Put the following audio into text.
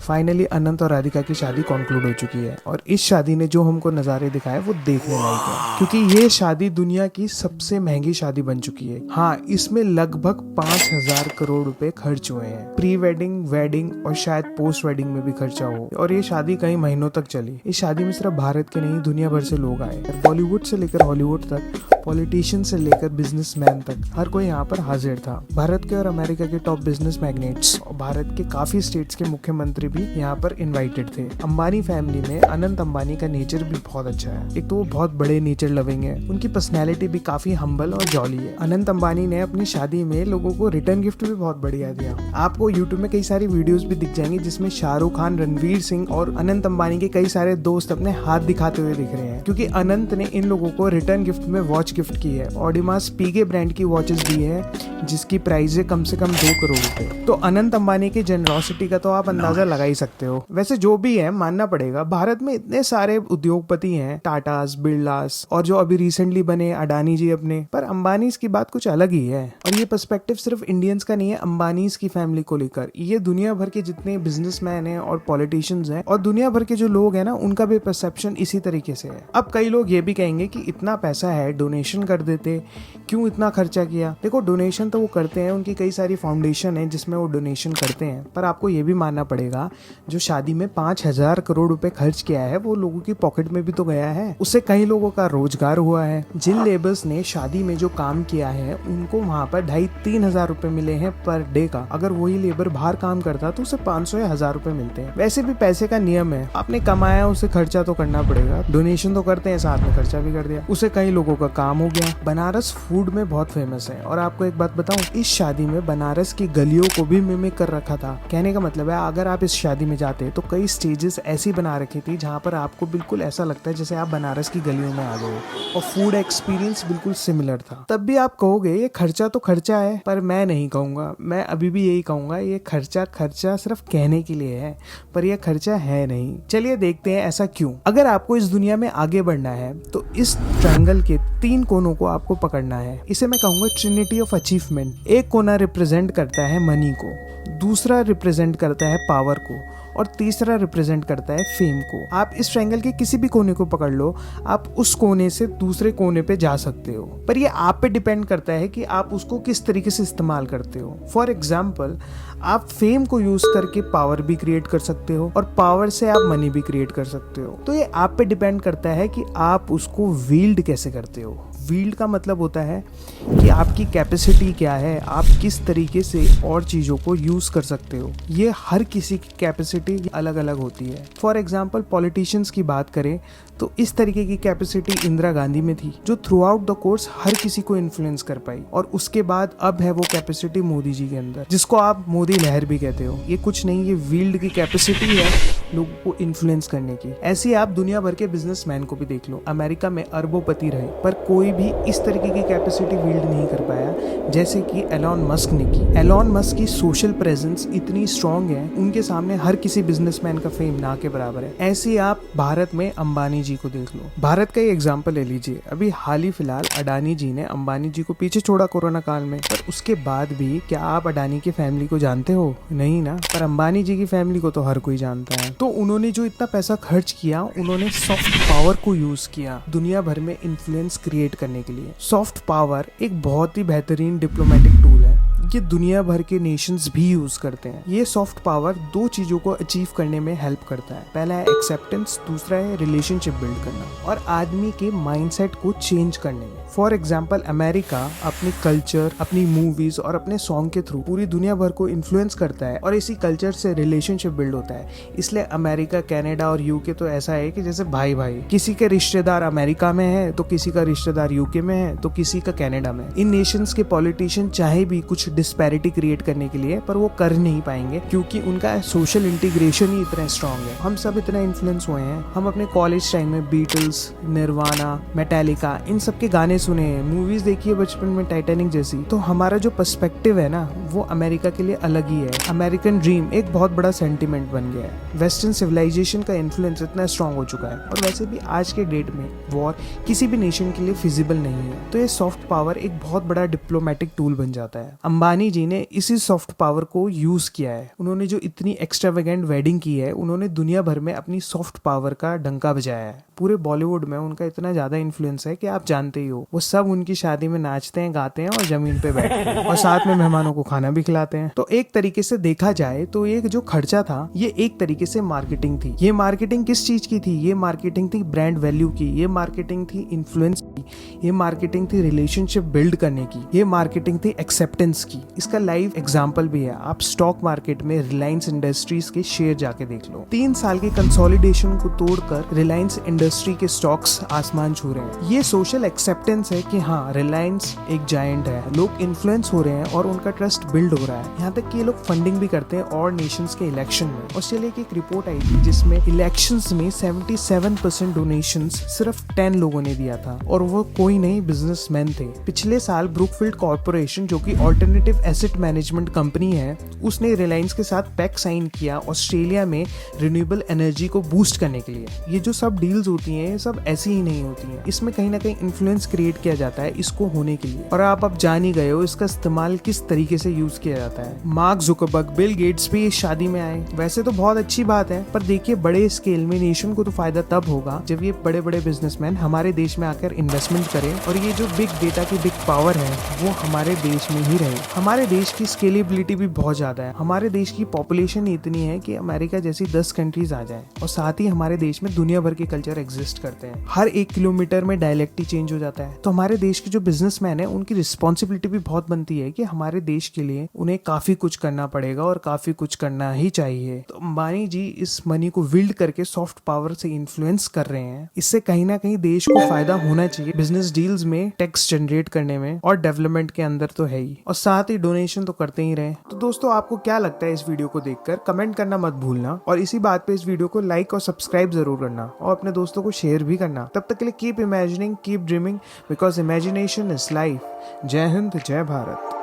Finally अनंत और राधिका की शादी कंक्लूड हो चुकी है और इस शादी ने जो हमको नज़ारे दिखाए वो देखने लायक है, क्योंकि ये शादी दुनिया की सबसे महंगी शादी बन चुकी है। हाँ, इसमें लगभग 5,000 करोड़ रुपए खर्च हुए हैं। प्री वेडिंग, वेडिंग और शायद पोस्ट वेडिंग में भी खर्चा हो, और ये शादी कई महीनों तक चली। इस शादी में सिर्फ भारत के नहीं दुनिया भर से लोग आए। बॉलीवुड से लेकर हॉलीवुड तक, पॉलिटिशियन से लेकर बिजनेसमैन तक, हर कोई यहाँ पर हाजिर था। भारत के और अमेरिका के टॉप बिजनेस मैग्नेट्स और भारत के काफी स्टेट्स के मुख्यमंत्री भी यहाँ पर इनवाइटेड थे। अंबानी फैमिली में अनंत अंबानी का नेचर भी बहुत अच्छा है। एक तो वो बहुत बड़े नेचर लविंग है, उनकी पर्सनैलिटी भी काफी हम्बल और जॉली है। अनंत अंबानी ने अपनी शादी में लोगों को रिटर्न गिफ्ट भी बहुत बढ़िया दिया। आपको यूट्यूब में कई सारी वीडियोस भी दिख जाएंगी जिसमें शाहरुख खान, रणवीर सिंह और अनंत अंबानी के कई सारे दोस्त अपने हाथ दिखाते हुए दिख रहे हैं, क्योंकि अनंत ने इन लोगों को रिटर्न गिफ्ट में वॉच गिफ्ट की है। ऑडिमास पीके ब्रांड की वॉचेस दी है जिसकी प्राइस है कम से कम 2 करोड़ रुपए। तो अनंत अंबानी की जेनरोसिटी का तो आप अंदाजा लगा ही सकते हो। वैसे जो भी है मानना पड़ेगा, भारत में इतने सारे उद्योगपति हैं, टाटास, बिरलास और जो अभी रिसेंटली बने अडानी जी अपने, पर अंबानी की बात कुछ अलग ही है। और ये पर्सपेक्टिव सिर्फ इंडियंस का नहीं है अंबानी की फैमिली को लेकर, ये दुनिया भर के जितने बिजनेसमैन हैं और पॉलिटिशियंस हैं और दुनिया भर के जो लोग हैं ना, उनका भी परसेप्शन इसी तरीके से है। अब कई लोग ये भी कहेंगे कि इतना पैसा है, डोनेशन कर देते, क्यों इतना खर्चा किया। देखो, डोनेशन तो वो करते हैं, उनकी कई सारी फाउंडेशन है जिसमें वो डोनेशन करते हैं, पर आपको ये भी मानना पड़ेगा जो शादी में 5,000 करोड़ रुपए खर्च किया है वो लोगों की पॉकेट में भी तो गया है। उससे कई लोगों का रोजगार हुआ है। जिन लेबर्स ने शादी में जो काम किया है उनको वहाँ पर 2,500-3 हजार रुपए मिले हैं पर डे का। अगर वही लेबर बाहर काम करता तो उसे 500 या 1,000 रुपए मिलते हैं। वैसे भी पैसे का नियम है, आपने कमाया उसे खर्चा तो करना पड़ेगा। डोनेशन तो करते हैं, साथ में खर्चा भी कर दिया, उसे कई लोगों का काम हो गया। बनारस फूड में बहुत फेमस है, और आपको एक बात बताऊं, इस शादी में बनारस की गलियों को भी मिमिक कर रखा था। कहने का मतलब है, अगर आप इस शादी में जाते तो कई स्टेजेस ऐसी बना रखी थी जहाँ पर आपको बिल्कुल ऐसा लगता है जैसे आप बनारस की गलियों में आ गए, और फूड एक्सपीरियंस बिल्कुल सिमिलर था। तब भी आप कहोगे ये खर्चा तो खर्चा है, पर मैं नहीं कहूंगा, मैं अभी भी यही कहूंगा ये खर्चा सिर्फ कहने के लिए है, पर यह खर्चा है नहीं। चलिए देखते हैं ऐसा क्यों। अगर आपको इस दुनिया में आगे बढ़ना है तो इस ट्रायंगल के 3 कोनों को आपको पकड़ना है। इसे मैं कहूंगा ट्रिनिटी ऑफ अचीवमेंट। एक कोना रिप्रेजेंट करता है मनी को, दूसरा रिप्रेजेंट करता है पावर को, और तीसरा रिप्रेजेंट करता है फेम को। आप इस ट्रायंगल के किसी भी कोने को पकड़ लो, आप उस कोने से दूसरे कोने पे जा सकते हो, पर ये आप पे डिपेंड करता है कि आप उसको किस तरीके से इस्तेमाल करते हो। फॉर एग्जाम्पल, आप फेम को यूज करके पावर भी क्रिएट कर सकते हो, और पावर से आप मनी भी क्रिएट कर सकते हो। तो ये आप पे डिपेंड करता है कि आप उसको वील्ड कैसे करते हो। वील्ड का मतलब होता है कि आपकी कैपेसिटी क्या है, आप किस तरीके से और चीज़ों को यूज कर सकते हो। ये हर किसी की कैपेसिटी अलग अलग होती है। फॉर एग्जाम्पल, पॉलिटिशियंस की बात करें तो इस तरीके की कैपेसिटी इंदिरा गांधी में थी, जो थ्रू आउट द कोर्स हर किसी को इन्फ्लुएंस कर पाई। और उसके बाद अब है वो कैपेसिटी मोदी जी के अंदर, जिसको आप मोदी लहर भी कहते हो। ये कुछ नहीं, ये वील्ड की कैपेसिटी है लोगों को इन्फ्लुएंस करने की। ऐसे ही आप दुनिया भर के बिजनेसमैन को भी देख लो। अमेरिका में अरबोपति रहे, पर कोई भी इस तरीके की कैपेसिटी बिल्ड नहीं कर पाया जैसे कि एलॉन मस्क ने की। एलॉन मस्क की सोशल प्रेजेंस इतनी स्ट्रांग है, उनके सामने हर किसी बिजनेसमैन का फेम ना के बराबर है। ऐसे ही आप भारत में अंबानी जी को देख लो। भारत का ही एग्जांपल ले लीजिए। अभी हाल ही फिलहाल अडानी जी ने अंबानी जी को पीछे छोड़ा कोरोना काल में, पर उसके बाद भी क्या आप अडानी की फैमिली को जानते हो? नहीं ना। पर अंबानी जी की फैमिली को तो हर कोई जानता है। तो उन्होंने जो इतना पैसा खर्च किया, उन्होंने सॉफ्ट पावर को यूज किया दुनिया भर में इन्फ्लुएंस क्रिएट करने के लिए। सॉफ्ट पावर एक बहुत ही बेहतरीन डिप्लोमेटिक टूल है, ये दुनिया भर के नेशंस भी यूज करते हैं। ये सॉफ्ट पावर 2 चीजों को अचीव करने में हेल्प करता है। पहला है एक्सेप्टेंस, दूसरा है रिलेशनशिप बिल्ड करना और आदमी के माइंडसेट को चेंज करने में। फॉर एग्जाम्पल, अमेरिका अपनी कल्चर, अपनी मूवीज और अपने सॉन्ग के थ्रू पूरी दुनिया भर को इन्फ्लुएंस करता है, और इसी कल्चर से रिलेशनशिप बिल्ड होता है। इसलिए अमेरिका, कनाडा और यूके तो ऐसा है कि जैसे भाई भाई, किसी के रिश्तेदार अमेरिका में है तो किसी का रिश्तेदार यूके में है तो किसी का कनाडा में। इन नेशंस के पॉलिटिशियन चाहे भी कुछ डिस्पैरिटी क्रिएट करने के लिए, पर वो कर नहीं पाएंगे, क्योंकि उनका सोशल इंटीग्रेशन ही इतना स्ट्रांग है। हम सब इतना इन्फ्लुएंस हुए हैं। हम अपने कॉलेज टाइम में बीटल्स, निर्वाणा, मेटालिका, इन सब के गाने सुने हैं, मूवीज देखी है बचपन में टाइटैनिक जैसी। तो हमारा जो पर्सपेक्टिव है ना वो अमेरिका के लिए अलग ही है। अमेरिकन ड्रीम एक बहुत बड़ा सेंटिमेंट बन गया है। वेस्टर्न सिविलाइजेशन का इन्फ्लुएंस इतना स्ट्रांग हो चुका है और वैसे भी आज के डेट में वॉर किसी भी नेशन के लिए फिजिबल नहीं है। तो ये सॉफ्ट पावर एक बहुत बड़ा डिप्लोमेटिक टूल बन जाता है। अंबानी जी ने इसी सॉफ्ट पावर को यूज किया है। उन्होंने जो इतनी एक्स्ट्रावेगेंट वेडिंग की है, उन्होंने दुनिया भर में अपनी सॉफ्ट पावर का डंका बजाया है। पूरे बॉलीवुड में उनका इतना ज्यादा इन्फ्लुएंस है कि आप जानते ही हो, वो सब उनकी शादी में नाचते हैं, गाते हैं और जमीन पे बैठते हैं और साथ में मेहमानों को खाना भी खिलाते हैं। तो एक तरीके से देखा जाए तो ये जो खर्चा था ये एक तरीके से मार्केटिंग थी। ये मार्केटिंग किस चीज की थी? ये मार्केटिंग थी ब्रांड वैल्यू की, ये मार्केटिंग थी इन्फ्लुएंस की, ये मार्केटिंग थी रिलेशनशिप बिल्ड करने की, ये मार्केटिंग थी एक्सेप्टेंस की। इसका लाइव एग्जांपल भी है। आप स्टॉक मार्केट में रिलायंस इंडस्ट्रीज के शेयर जाके देख लो। 3 साल के कंसोलिडेशन को तोड़कर रिलायंस इंडस्ट्री के स्टॉक्स आसमान छू रहे हैं। ये सोशल एक्सेप्टेंस है कि हाँ, रिलायंस एक जायंट है। लोग इन्फ्लुएंस हो रहे हैं और उनका ट्रस्ट बिल्ड हो रहा है। यहाँ तक कि ये लोग फंडिंग भी करते हैं और नेशंस के इलेक्शन में। ऑस्ट्रेलिया की एक रिपोर्ट आई थी जिसमें इलेक्शंस में 77% डोनेशंस सिर्फ 10 लोगों ने दिया था और वो कोई नहीं बिजनेसमैन थे। पिछले साल ब्रुकफील्ड कॉर्पोरेशन, जो कि ऑल्टरनेटिव एसेट मैनेजमेंट कंपनी है, उसने रिलायंस के साथ पैक्ट साइन किया ऑस्ट्रेलिया में रिन्यूएबल एनर्जी को बूस्ट करने के लिए। ये जो सब डील्स होती हैं ये सब ऐसी ही नहीं होती हैं। इसमें कहीं ना कहीं इन्फ्लुएंस क्रिएट किया जाता है इसको होने के लिए। और आप अब जान ही गए हो इसका इस्तेमाल किस तरीके से यूज किया जाता है। मार्क जुकरबर्ग, बिल गेट्स भी इस शादी में आए। वैसे तो बहुत अच्छी बात है, पर देखिए बड़े स्केल में नेशन को तो फायदा तब होगा जब ये बड़े बड़े बिजनेसमैन हमारे देश में आकर इन्वेस्टमेंट करें और ये जो बिग डेटा की बिग पावर है वो हमारे देश में ही रहे। हमारे देश की स्केलेबिलिटी भी बहुत ज्यादा है। हमारे देश की पॉपुलेशन इतनी है कि अमेरिका जैसी 10 कंट्रीज आ जाए और साथ ही हमारे देश में दुनिया भर के कल्चर एग्जिस्ट करते हैं। हर 1 किलोमीटर में डायलेक्ट ही चेंज हो जाता है। तो हमारे देश के जो बिजनेसमैन है उनकी रिस्पॉन्सिबिलिटी भी बहुत बनती है कि हमारे देश के लिए उन्हें काफी कुछ करना पड़ेगा और काफी कुछ करना ही चाहिए। तो अंबानी जी इस मनी को विल्ड करके सॉफ्ट पावर से इन्फ्लुएंस कर रहे हैं। इससे कहीं ना कहीं देश को फायदा होना चाहिए बिजनेस डील्स में, टैक्स जनरेट करने में और डेवलपमेंट के अंदर तो है ही, और साथ ही डोनेशन तो करते ही रहे। तो दोस्तों आपको क्या लगता है इस वीडियो को देखकर? कमेंट करना मत भूलना और इसी बात पे इस वीडियो को लाइक और सब्सक्राइब जरूर करना और अपने दोस्तों को शेयर भी करना। तब तक के लिए keep imagining, keep dreaming, because imagination is life. जय हिंद, जय भारत।